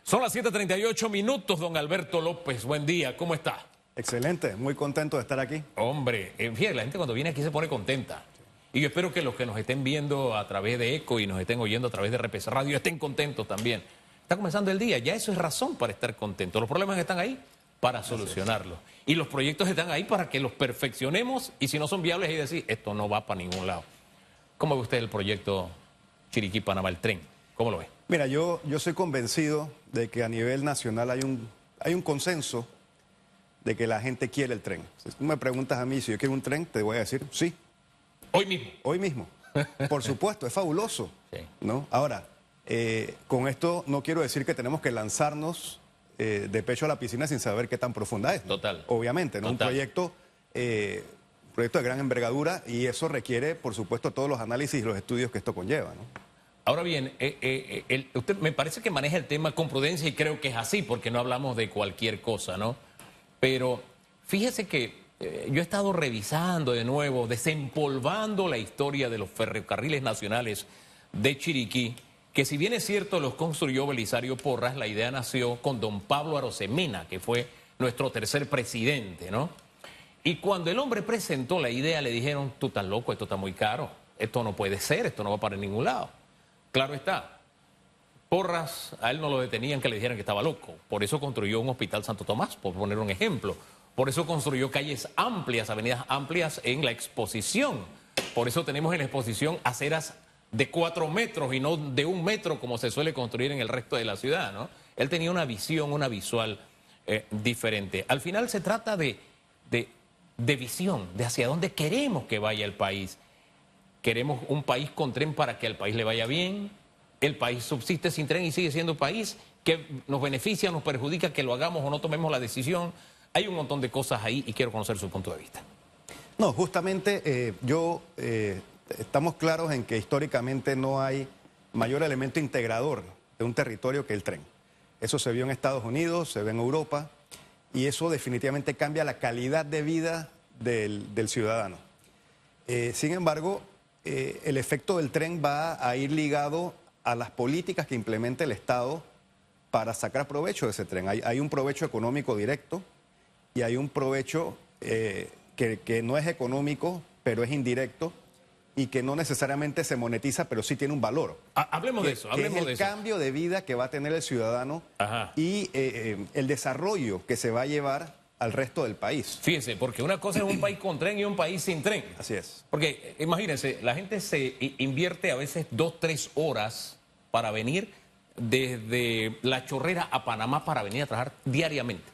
Son las 7:38, don Alberto López. Buen día, ¿cómo está? Excelente, muy contento de estar aquí. Hombre, fíjate, la gente cuando viene aquí se pone contenta. Y yo espero que los que nos estén viendo a través de ECO y nos estén oyendo a través de RPC Radio estén contentos también. Está comenzando el día, ya eso es razón para estar contentos. Los problemas están ahí para solucionarlos. Y los proyectos están ahí para que los perfeccionemos y si no son viables, y decir, esto no va para ningún lado. ¿Cómo ve usted el proyecto Chiriquí-Panamá, el tren? ¿Cómo lo ve? Mira, yo soy convencido de que a nivel nacional hay un consenso de que la gente quiere el tren. Si tú me preguntas a mí si yo quiero un tren, te voy a decir sí. Hoy mismo. Hoy mismo. Por supuesto, es fabuloso. Sí. ¿No? Ahora, con esto no quiero decir que tenemos que lanzarnos de pecho a la piscina sin saber qué tan profunda es, ¿no? Total. Obviamente, ¿no? Total. Un proyecto de gran envergadura y eso requiere, por supuesto, todos los análisis y los estudios que esto conlleva, ¿no? Ahora bien, usted me parece que maneja el tema con prudencia y creo que es así, porque no hablamos de cualquier cosa, ¿no? Pero fíjese que yo he estado revisando de nuevo, desempolvando la historia de los ferrocarriles nacionales de Chiriquí, que si bien es cierto los construyó Belisario Porras, la idea nació con don Pablo Arosemena, que fue nuestro tercer presidente, ¿no? Y cuando el hombre presentó la idea le dijeron, tú estás loco, esto está muy caro, esto no puede ser, esto no va para ningún lado. Claro está, Porras, a él no lo detenían que le dijeran que estaba loco. Por eso construyó un hospital Santo Tomás, por poner un ejemplo. Por eso construyó calles amplias, avenidas amplias en la exposición. Por eso tenemos en la exposición aceras de 4 metros y no de 1 metro como se suele construir en el resto de la ciudad, ¿no? Él tenía una visión, una visual diferente. Al final se trata de visión, de hacia dónde queremos que vaya el país. Queremos un país con tren para que al país le vaya bien. El país subsiste sin tren y sigue siendo país que nos beneficia, nos perjudica que lo hagamos o no tomemos la decisión. Hay un montón de cosas ahí y quiero conocer su punto de vista. No, justamente estamos claros en que históricamente no hay mayor elemento integrador de un territorio que el tren. Eso se vio en Estados Unidos, se ve en Europa y eso definitivamente cambia la calidad de vida del ciudadano. Sin embargo, el efecto del tren va a ir ligado a las políticas que implemente el Estado para sacar provecho de ese tren. Hay un provecho económico directo y hay un provecho que no es económico, pero es indirecto y que no necesariamente se monetiza, pero sí tiene un valor. Hablemos de eso, hablemos de eso. El cambio de vida que va a tener el ciudadano. Ajá. Y el desarrollo que se va a llevar al resto del país. Fíjense, porque una cosa es un país con tren y un país sin tren. Así es. Porque imagínense, la gente se invierte a veces 2, 3 horas para venir desde La Chorrera a Panamá para venir a trabajar diariamente.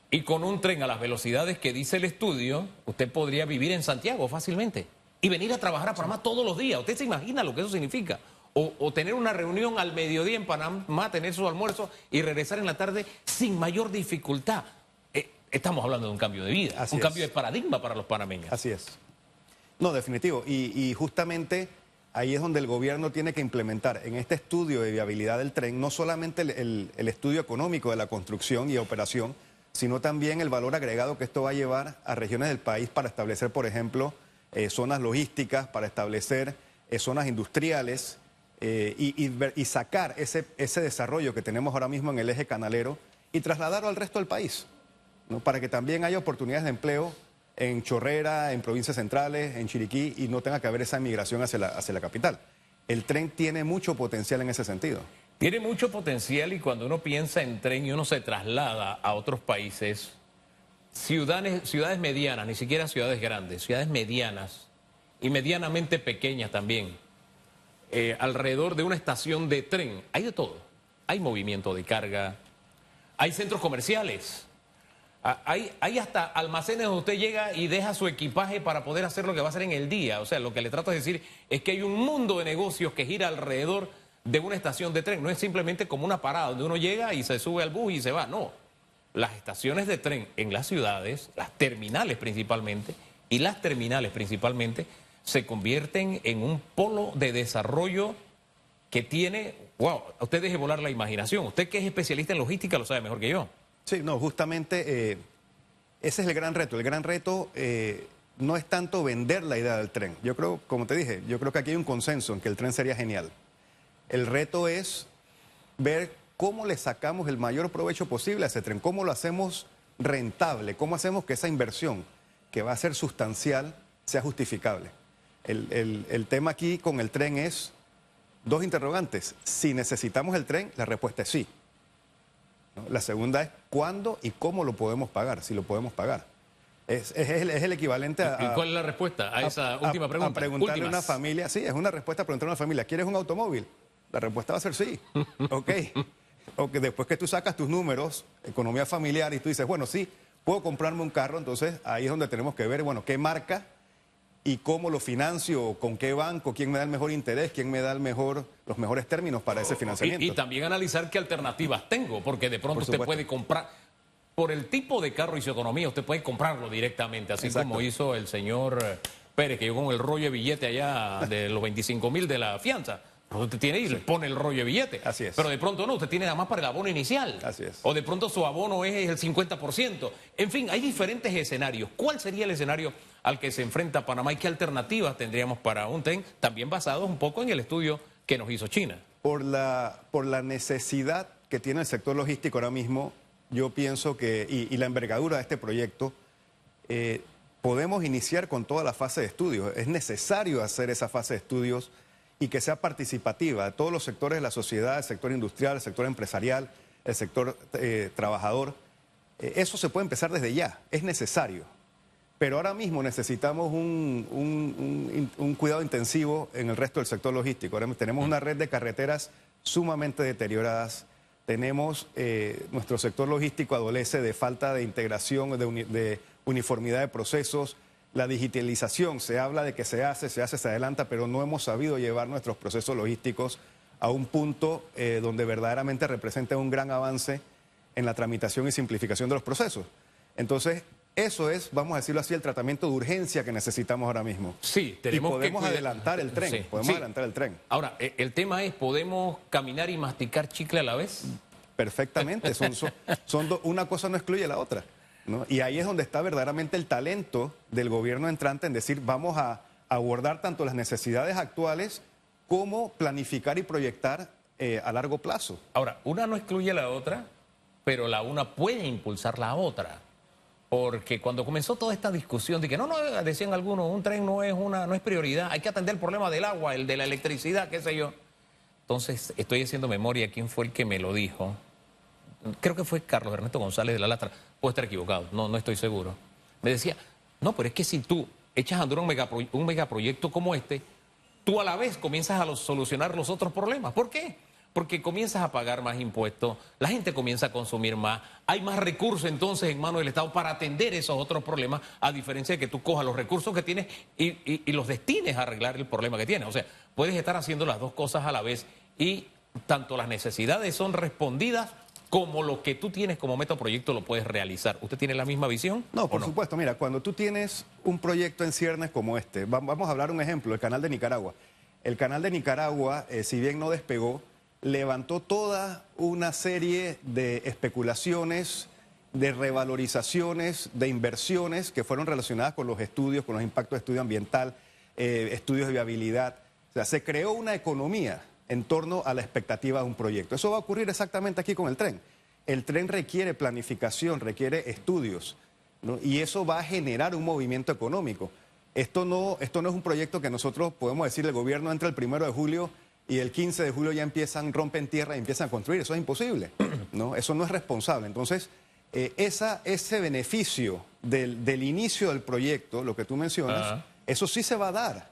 Y con un tren a las velocidades que dice el estudio, usted podría vivir en Santiago fácilmente y venir a trabajar a Panamá todos los días. ¿Usted se imagina lo que eso significa? O tener una reunión al mediodía en Panamá, tener su almuerzo y regresar en la tarde sin mayor dificultad. Estamos hablando de un cambio de vida, un cambio de paradigma para los panameños. Así es. No, definitivo. Y justamente ahí es donde el gobierno tiene que implementar en este estudio de viabilidad del tren, no solamente el estudio económico de la construcción y operación, sino también el valor agregado que esto va a llevar a regiones del país para establecer, por ejemplo, zonas logísticas, para establecer zonas industriales y sacar ese desarrollo que tenemos ahora mismo en el eje canalero y trasladarlo al resto del país, ¿no? Para que también haya oportunidades de empleo en Chorrera, en provincias centrales, en Chiriquí y no tenga que haber esa migración hacia la capital. El tren tiene mucho potencial en ese sentido. Tiene mucho potencial y cuando uno piensa en tren y uno se traslada a otros países, ciudades medianas, ni siquiera ciudades grandes, ciudades medianas y medianamente pequeñas también, alrededor de una estación de tren, hay de todo. Hay movimiento de carga, hay centros comerciales, hay hasta almacenes donde usted llega y deja su equipaje para poder hacer lo que va a hacer en el día. O sea, lo que le trato de decir es que hay un mundo de negocios que gira alrededor de una estación de tren. No es simplemente como una parada donde uno llega y se sube al bus y se va. No, las estaciones de tren en las ciudades, las terminales principalmente, se convierten en un polo de desarrollo que tiene, wow, usted deje volar la imaginación. Usted que es especialista en logística lo sabe mejor que yo. Sí, no, justamente ese es el gran reto. El gran reto no es tanto vender la idea del tren. Yo creo, como te dije, yo creo que aquí hay un consenso en que el tren sería genial. El reto es ver cómo le sacamos el mayor provecho posible a ese tren, cómo lo hacemos rentable, cómo hacemos que esa inversión, que va a ser sustancial, sea justificable. El tema aquí con el tren es dos interrogantes. Si necesitamos el tren, la respuesta es sí, ¿no? La segunda es cuándo y cómo lo podemos pagar, si lo podemos pagar. Es el equivalente a... ¿Y cuál es la respuesta a esa última pregunta? A preguntarle a una familia, sí, es una respuesta a preguntarle a una familia, ¿quieres un automóvil? La respuesta va a ser sí. Ok. O que después que tú sacas tus números, economía familiar, y tú dices, bueno, sí, puedo comprarme un carro, entonces ahí es donde tenemos que ver, bueno, qué marca y cómo lo financio, con qué banco, quién me da el mejor interés, quién me da los mejores términos para ese financiamiento. Y también analizar qué alternativas tengo, porque de pronto usted puede comprar, por el tipo de carro y su economía, usted puede comprarlo directamente, así Exacto. como hizo el señor Pérez, que llegó con el rollo de billete allá de los 25.000 de la fianza. Usted tiene y le pone el rollo de billete. Así es. Pero de pronto no, usted tiene nada más para el abono inicial. Así es. O de pronto su abono es el 50%. En fin, hay diferentes escenarios. ¿Cuál sería el escenario al que se enfrenta Panamá y qué alternativas tendríamos para un tren? También basados un poco en el estudio que nos hizo China. Por la necesidad que tiene el sector logístico ahora mismo, yo pienso que, y la envergadura de este proyecto, podemos iniciar con toda la fase de estudios. Es necesario hacer esa fase de estudios y que sea participativa de todos los sectores de la sociedad, el sector industrial, el sector empresarial, el sector trabajador. Eso se puede empezar desde ya, es necesario. Pero ahora mismo necesitamos un cuidado intensivo en el resto del sector logístico. Ahora tenemos una red de carreteras sumamente deterioradas. Nuestro sector logístico adolece de falta de integración, de uniformidad de procesos. La digitalización, se habla de que se hace, se adelanta, pero no hemos sabido llevar nuestros procesos logísticos a un punto donde verdaderamente representa un gran avance en la tramitación y simplificación de los procesos. Entonces, eso es, vamos a decirlo así, el tratamiento de urgencia que necesitamos ahora mismo. Sí, tenemos y podemos adelantar el tren, sí, podemos adelantar el tren. Ahora, el tema es, ¿podemos caminar y masticar chicle a la vez? Perfectamente, una cosa no excluye la otra, ¿no? Y ahí es donde está verdaderamente el talento del gobierno entrante en decir, vamos a abordar tanto las necesidades actuales como planificar y proyectar a largo plazo. Ahora, una no excluye la otra, pero la una puede impulsar la otra. Porque cuando comenzó toda esta discusión de que no, decían algunos, un tren no es prioridad, hay que atender el problema del agua, el de la electricidad, qué sé yo. Entonces, estoy haciendo memoria, ¿quién fue el que me lo dijo? Creo que fue Carlos Ernesto González de la Lastra, puedo estar equivocado, no estoy seguro. Me decía, no, pero es que si tú echas a andar un megaproyecto como este, tú a la vez comienzas a solucionar los otros problemas. ¿Por qué? Porque comienzas a pagar más impuestos, la gente comienza a consumir más, hay más recursos entonces en manos del Estado para atender esos otros problemas, a diferencia de que tú cojas los recursos que tienes y los destines a arreglar el problema que tienes. O sea, puedes estar haciendo las dos cosas a la vez y tanto las necesidades son respondidas como lo que tú tienes como metaproyecto lo puedes realizar. ¿Usted tiene la misma visión? No, por supuesto. Mira, cuando tú tienes un proyecto en ciernes como este, vamos a hablar un ejemplo, el Canal de Nicaragua. El Canal de Nicaragua, si bien no despegó, levantó toda una serie de especulaciones, de revalorizaciones, de inversiones que fueron relacionadas con los estudios, con los impactos de estudio ambiental, estudios de viabilidad. O sea, se creó una economía en torno a la expectativa de un proyecto. Eso va a ocurrir exactamente aquí con el tren. El tren requiere planificación, requiere estudios, ¿no? Y eso va a generar un movimiento económico. Esto no es un proyecto que nosotros podemos decir, el gobierno entra el 1 de julio y el 15 de julio ya rompen tierra y empiezan a construir. Eso es imposible, ¿no? Eso no es responsable. Entonces, ese beneficio del inicio del proyecto, lo que tú mencionas, eso sí se va a dar.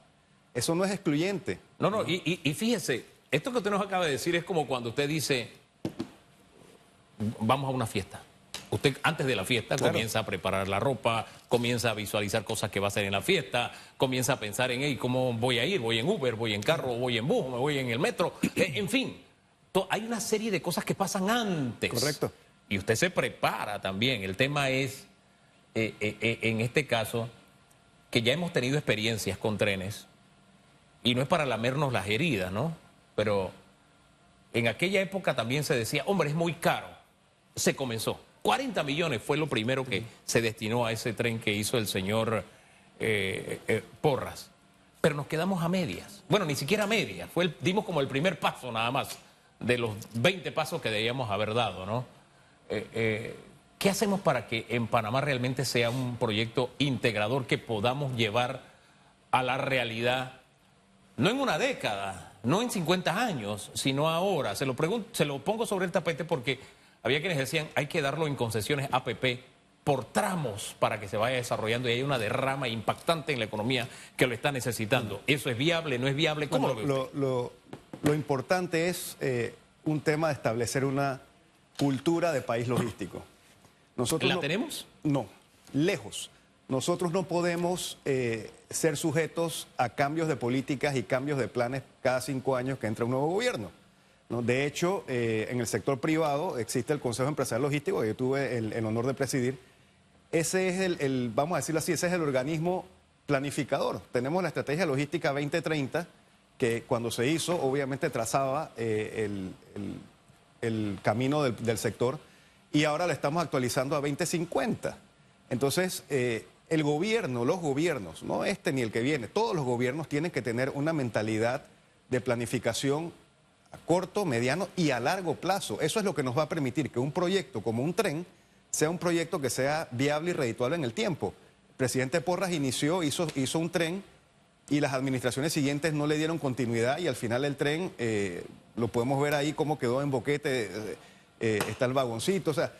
Eso no es excluyente. No, y fíjese, esto que usted nos acaba de decir es como cuando usted dice, vamos a una fiesta. Usted antes de la fiesta comienza a preparar la ropa, comienza a visualizar cosas que va a hacer en la fiesta, comienza a pensar en, ¿cómo voy a ir? ¿Voy en Uber? ¿Voy en carro? ¿Voy en bus? ¿Me voy en el metro? En fin, hay una serie de cosas que pasan antes. Correcto. Y usted se prepara también. El tema es, en este caso, que ya hemos tenido experiencias con trenes, y no es para lamernos las heridas, ¿no? Pero en aquella época también se decía, hombre, es muy caro. Se comenzó. 40 millones fue lo primero que se destinó a ese tren que hizo el señor Porras. Pero nos quedamos a medias. Bueno, ni siquiera a medias. Dimos como el primer paso nada más. de los 20 pasos que debíamos haber dado, ¿no? ¿Qué hacemos para que en Panamá realmente sea un proyecto integrador que podamos llevar a la realidad, no en una década, no en 50 años, sino ahora? Se lo pongo sobre el tapete porque había quienes decían hay que darlo en concesiones APP por tramos para que se vaya desarrollando y hay una derrama impactante en la economía que lo está necesitando. ¿Eso es viable, no es viable? ¿Cómo Bueno, lo ve usted? lo importante es un tema de establecer una cultura de país logístico. Nosotros ¿La tenemos? No, lejos. Nosotros no podemos ser sujetos a cambios de políticas y cambios de planes cada 5 años que entra un nuevo gobierno, ¿no? De hecho, en el sector privado existe el Consejo Empresarial Logístico, que yo tuve el honor de presidir. Ese es vamos a decirlo así, ese es el organismo planificador. Tenemos la Estrategia Logística 2030, que cuando se hizo, obviamente trazaba el camino del sector, y ahora la estamos actualizando a 2050. Entonces, el gobierno, los gobiernos, no este ni el que viene, todos los gobiernos tienen que tener una mentalidad de planificación a corto, mediano y a largo plazo. Eso es lo que nos va a permitir que un proyecto como un tren sea un proyecto que sea viable y redituable en el tiempo. El presidente Porras hizo un tren y las administraciones siguientes no le dieron continuidad y al final el tren, lo podemos ver ahí cómo quedó en boquete, está el vagoncito, o sea,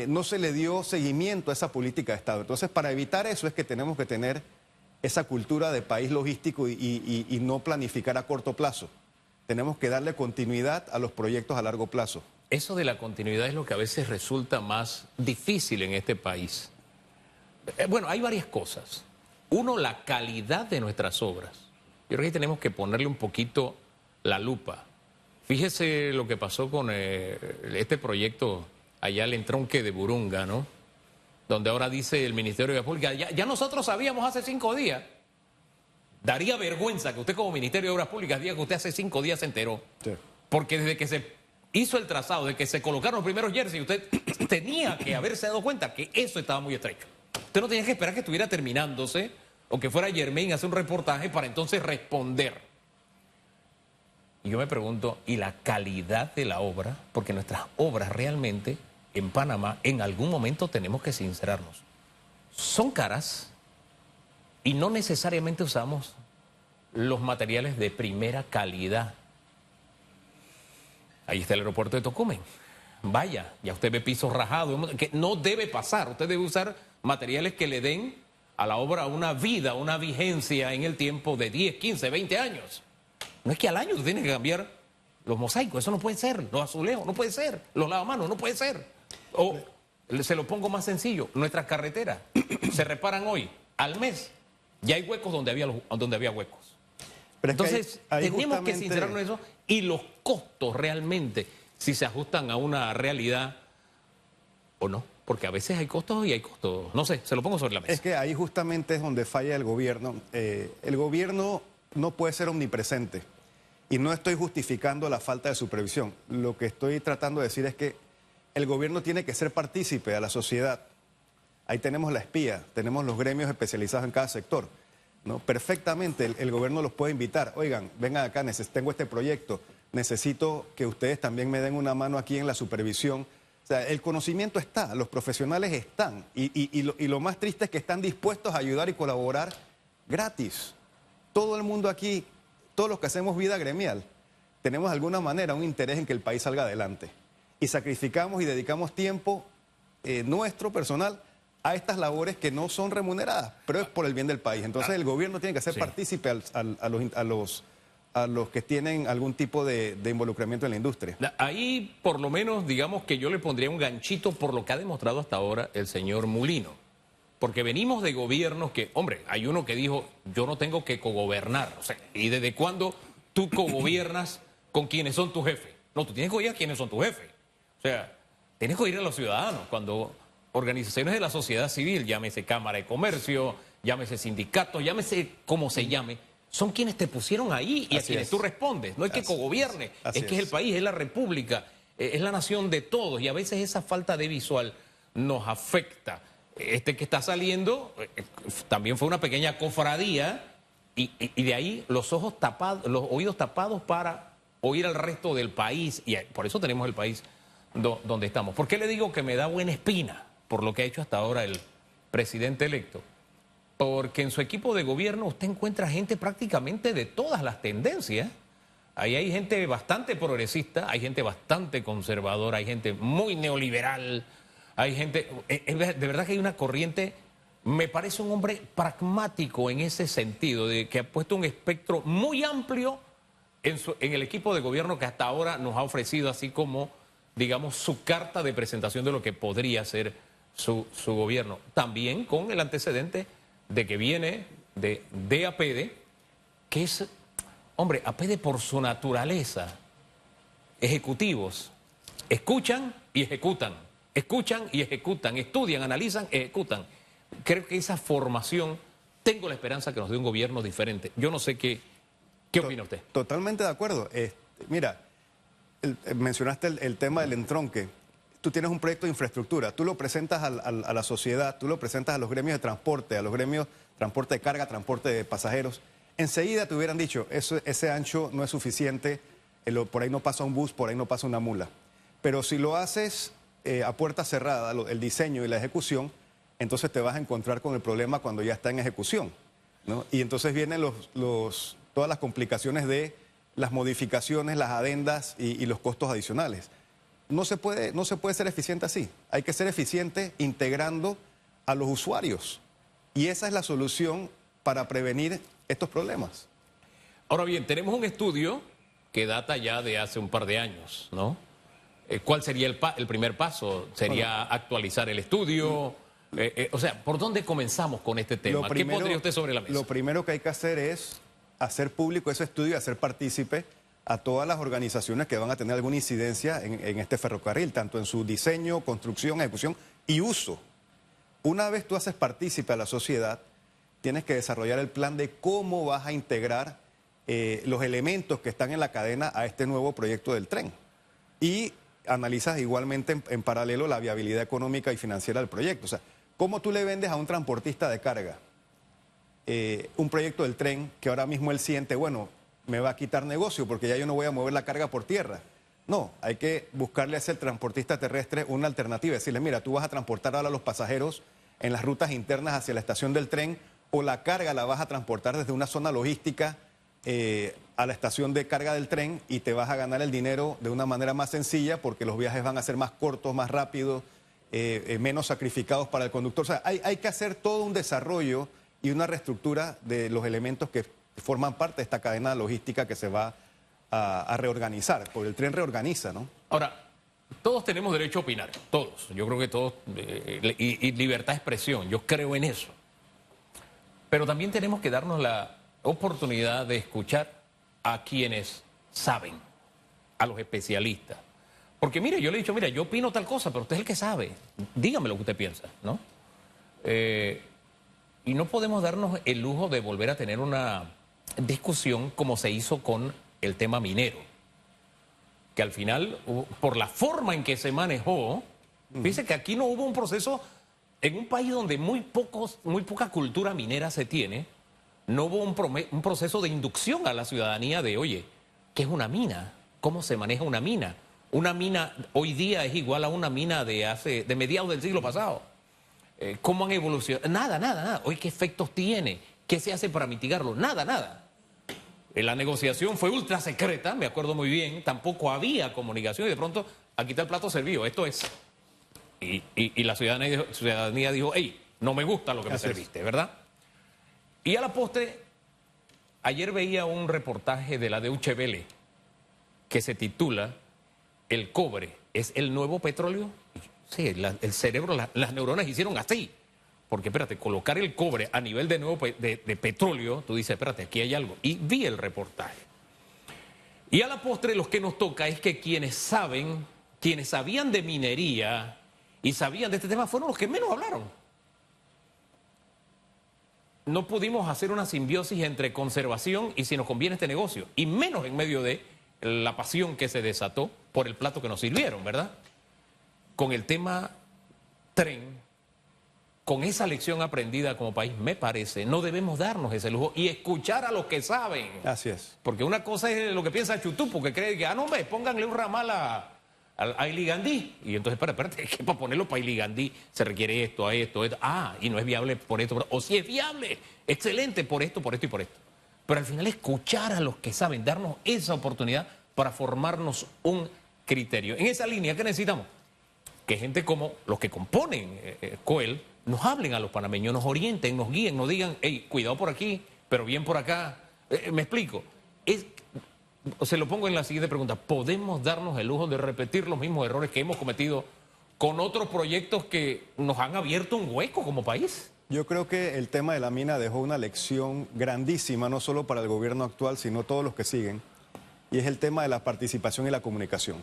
no se le dio seguimiento a esa política de Estado. Entonces, para evitar eso es que tenemos que tener esa cultura de país logístico y no planificar a corto plazo. Tenemos que darle continuidad a los proyectos a largo plazo. Eso de la continuidad es lo que a veces resulta más difícil en este país. Bueno, hay varias cosas. Uno, la calidad de nuestras obras. Yo creo que tenemos que ponerle un poquito la lupa. Fíjese lo que pasó con este proyecto allá al entronque de Burunga, ¿no? Donde ahora dice el Ministerio de Obras Públicas, ya nosotros sabíamos hace 5 días. Daría vergüenza que usted como Ministerio de Obras Públicas diga que usted hace 5 días se enteró. Sí. Porque desde que se hizo el trazado, desde que se colocaron los primeros jerseys, usted tenía que haberse dado cuenta que eso estaba muy estrecho. Usted no tenía que esperar que estuviera terminándose o que fuera Germain a hacer un reportaje para entonces responder. Y yo me pregunto, ¿y la calidad de la obra? Porque nuestras obras realmente en Panamá, en algún momento tenemos que sincerarnos, son caras y no necesariamente usamos los materiales de primera calidad. Ahí está el aeropuerto de Tocumen. Vaya, ya usted ve pisos rajados, que no debe pasar. Usted debe usar materiales que le den a la obra una vida, una vigencia en el tiempo de 10, 15, 20 años. No es que al año usted tiene que cambiar los mosaicos, eso no puede ser. Los azulejos, no puede ser. Los lavamanos, no puede ser. O se lo pongo más sencillo, nuestras carreteras se reparan hoy, al mes. Ya hay huecos donde había huecos. Pero entonces, tenemos que sincerarnos en eso y los costos realmente, si se ajustan a una realidad o no. Porque a veces hay costos y hay costos. No sé, se lo pongo sobre la mesa. Es que ahí justamente es donde falla el gobierno. El gobierno no puede ser omnipresente. Y no estoy justificando la falta de supervisión. Lo que estoy tratando de decir es que el gobierno tiene que ser partícipe a la sociedad. Ahí tenemos la espía, tenemos los gremios especializados en cada sector, ¿no? Perfectamente el gobierno los puede invitar. Oigan, vengan acá, tengo este proyecto, necesito que ustedes también me den una mano aquí en la supervisión. O sea, el conocimiento está, los profesionales están y lo más triste es que están dispuestos a ayudar y colaborar gratis. Todo el mundo aquí, todos los que hacemos vida gremial, tenemos de alguna manera un interés en que el país salga adelante. Y sacrificamos y dedicamos tiempo nuestro personal a estas labores que no son remuneradas, pero es por el bien del país. Entonces el gobierno tiene que ser partícipe a los que tienen algún tipo de involucramiento en la industria. Ahí por lo menos digamos que yo le pondría un ganchito por lo que ha demostrado hasta ahora el señor Mulino. Porque venimos de gobiernos que, hombre, hay uno que dijo, yo no tengo que cogobernar. O sea, ¿y desde cuándo tú cogobiernas con quienes son tu jefe? No, tú tienes que oír a quienes son tu jefe. O sea, tienes que oír a los ciudadanos. Cuando organizaciones de la sociedad civil, llámese Cámara de Comercio, llámese sindicatos, llámese como se llame, son quienes te pusieron ahí y a quienes tú respondes. No es que cogobierne, es que es el país, es la república, es la nación de todos. Y a veces esa falta de visual nos afecta. Este que está saliendo también fue una pequeña cofradía y de ahí los ojos tapados, los oídos tapados para oír al resto del país, y por eso tenemos el país donde estamos. ¿Por qué le digo que me da buena espina por lo que ha hecho hasta ahora el presidente electo? Porque en su equipo de gobierno usted encuentra gente prácticamente de todas las tendencias. Ahí hay gente bastante progresista, hay gente bastante conservadora, hay gente muy neoliberal, hay gente... de verdad que hay una corriente... Me parece un hombre pragmático en ese sentido, de que ha puesto un espectro muy amplio en el equipo de gobierno que hasta ahora nos ha ofrecido así como, digamos, su carta de presentación de lo que podría ser su gobierno. También con el antecedente de que viene de APEDE, que es, hombre, APEDE por su naturaleza, ejecutivos, escuchan y ejecutan, estudian, analizan, ejecutan. Creo que esa formación, tengo la esperanza que nos dé un gobierno diferente. Yo no sé qué opina usted. Totalmente de acuerdo. Mira, mencionaste el tema del entronque. Tú tienes un proyecto de infraestructura, tú lo presentas a la sociedad, tú lo presentas a los gremios de transporte, a los gremios transporte de carga, transporte de pasajeros. Enseguida te hubieran dicho, ese ancho no es suficiente, por ahí no pasa un bus, por ahí no pasa una mula. Pero si lo haces a puerta cerrada, el diseño y la ejecución, entonces te vas a encontrar con el problema cuando ya está en ejecución, ¿no? Y entonces vienen todas las complicaciones de las modificaciones, las adendas y los costos adicionales. No se puede ser eficiente así. Hay que ser eficiente integrando a los usuarios. Y esa es la solución para prevenir estos problemas. Ahora bien, tenemos un estudio que data ya de hace un par de años, ¿no? ¿Cuál sería el primer paso? ¿Sería actualizar el estudio? O sea, ¿por dónde comenzamos con este tema? ¿Qué pondría usted sobre la mesa? Lo primero que hay que hacer es hacer público ese estudio y hacer partícipe a todas las organizaciones que van a tener alguna incidencia en este ferrocarril, tanto en su diseño, construcción, ejecución y uso. Una vez tú haces partícipe a la sociedad, tienes que desarrollar el plan de cómo vas a integrar los elementos que están en la cadena a este nuevo proyecto del tren. Y analizas igualmente en paralelo la viabilidad económica y financiera del proyecto. O sea, ¿cómo tú le vendes a un transportista de carga un proyecto del tren que ahora mismo él siente, bueno, me va a quitar negocio porque ya yo no voy a mover la carga por tierra? No, hay que buscarle a ese transportista terrestre una alternativa, decirle, mira, tú vas a transportar ahora a los pasajeros en las rutas internas hacia la estación del tren, o la carga la vas a transportar desde una zona logística a la estación de carga del tren, y te vas a ganar el dinero de una manera más sencilla porque los viajes van a ser más cortos, más rápidos, menos sacrificados para el conductor. O sea, hay que hacer todo un desarrollo y una reestructura de los elementos que forman parte de esta cadena logística que se va a reorganizar, porque el tren reorganiza, ¿no? Ahora, todos tenemos derecho a opinar, todos. Yo creo que todos, y libertad de expresión, yo creo en eso. Pero también tenemos que darnos la oportunidad de escuchar a quienes saben, a los especialistas. Porque mire, yo le he dicho, mira, yo opino tal cosa, pero usted es el que sabe. Dígame lo que usted piensa, ¿no? Y no podemos darnos el lujo de volver a tener una discusión como se hizo con el tema minero, que al final, por la forma en que se manejó, fíjese que aquí no hubo un proceso, en un país donde muy poca cultura minera se tiene, no hubo un proceso de inducción a la ciudadanía de, oye, ¿qué es una mina? ¿Cómo se maneja una mina? Una mina hoy día es igual a una mina de mediados del siglo pasado. ¿Cómo han evolucionado? Nada. Oye, ¿qué efectos tiene? ¿Qué se hace para mitigarlo? Nada. La negociación fue ultra secreta, me acuerdo muy bien, tampoco había comunicación y de pronto aquí está el plato servido, esto es. Y la ciudadanía dijo, hey, no me gusta lo que me serviste, ¿verdad? Y a la postre, ayer veía un reportaje de la Deutsche Welle que se titula ¿El cobre es el nuevo petróleo? Sí, el cerebro, las neuronas hicieron así. Porque, espérate, colocar el cobre a nivel de petróleo, tú dices, espérate, aquí hay algo. Y vi el reportaje. Y a la postre lo que nos toca es que quienes sabían de minería y sabían de este tema fueron los que menos hablaron. No pudimos hacer una simbiosis entre conservación y si nos conviene este negocio. Y menos en medio de la pasión que se desató por el plato que nos sirvieron, ¿verdad? Con el tema tren, con esa lección aprendida como país, me parece, no debemos darnos ese lujo y escuchar a los que saben. Así es. Porque una cosa es lo que piensa Chutupo, que cree que, no, hombre, pónganle un ramal a Iligandí. Y entonces, espérate, es que para ponerlo para Iligandí se requiere esto, esto. Y no es viable por esto. O sí es viable, excelente por esto y por esto. Pero al final escuchar a los que saben, darnos esa oportunidad para formarnos un criterio. En esa línea, ¿qué necesitamos? Que gente como los que componen COEL nos hablen a los panameños, nos orienten, nos guíen, nos digan, hey, cuidado por aquí, pero bien por acá. Me explico. Se lo pongo en la siguiente pregunta. ¿Podemos darnos el lujo de repetir los mismos errores que hemos cometido con otros proyectos que nos han abierto un hueco como país? Yo creo que el tema de la mina dejó una lección grandísima, no solo para el gobierno actual, sino todos los que siguen, y es el tema de la participación y la comunicación.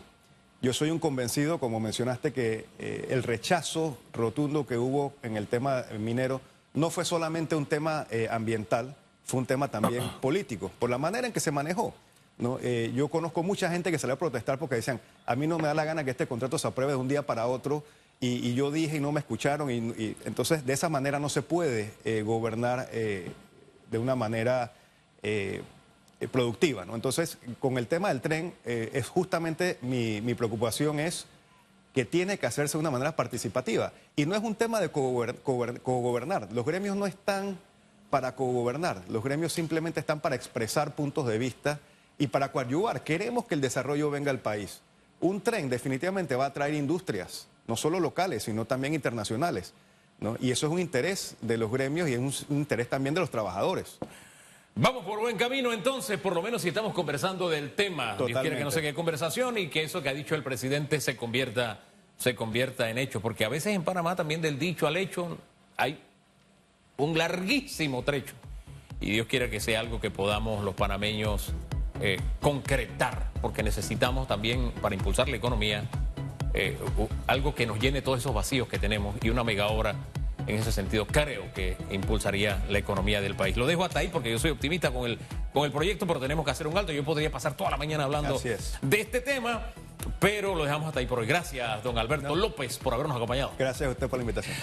Yo soy un convencido, como mencionaste, que el rechazo rotundo que hubo en el tema minero no fue solamente un tema ambiental, fue un tema también político, por la manera en que se manejó, ¿no? Yo conozco mucha gente que salió a protestar porque decían, a mí no me da la gana que este contrato se apruebe de un día para otro, y yo dije y no me escucharon, y entonces de esa manera no se puede gobernar de una manera productiva, ¿no? Entonces, con el tema del tren, es justamente mi preocupación es que tiene que hacerse de una manera participativa. Y no es un tema de cogobernar. Los gremios no están para cogobernar. Los gremios simplemente están para expresar puntos de vista y para coadyuvar. Queremos que el desarrollo venga al país. Un tren definitivamente va a traer industrias, no solo locales, sino también internacionales, ¿no? Y eso es un interés de los gremios y es un interés también de los trabajadores. Vamos por buen camino entonces, por lo menos si estamos conversando del tema. Totalmente. Dios quiere que no se quede conversación y que eso que ha dicho el presidente se convierta en hecho, porque a veces en Panamá también del dicho al hecho hay un larguísimo trecho. Y Dios quiere que sea algo que podamos los panameños concretar, porque necesitamos también para impulsar la economía algo que nos llene todos esos vacíos que tenemos, y una mega obra en ese sentido creo que impulsaría la economía del país. Lo dejo hasta ahí porque yo soy optimista con el proyecto, pero tenemos que hacer un alto. Yo podría pasar toda la mañana hablando de este tema, pero lo dejamos hasta ahí por hoy. Gracias, don Alberto López, por habernos acompañado. Gracias a usted por la invitación.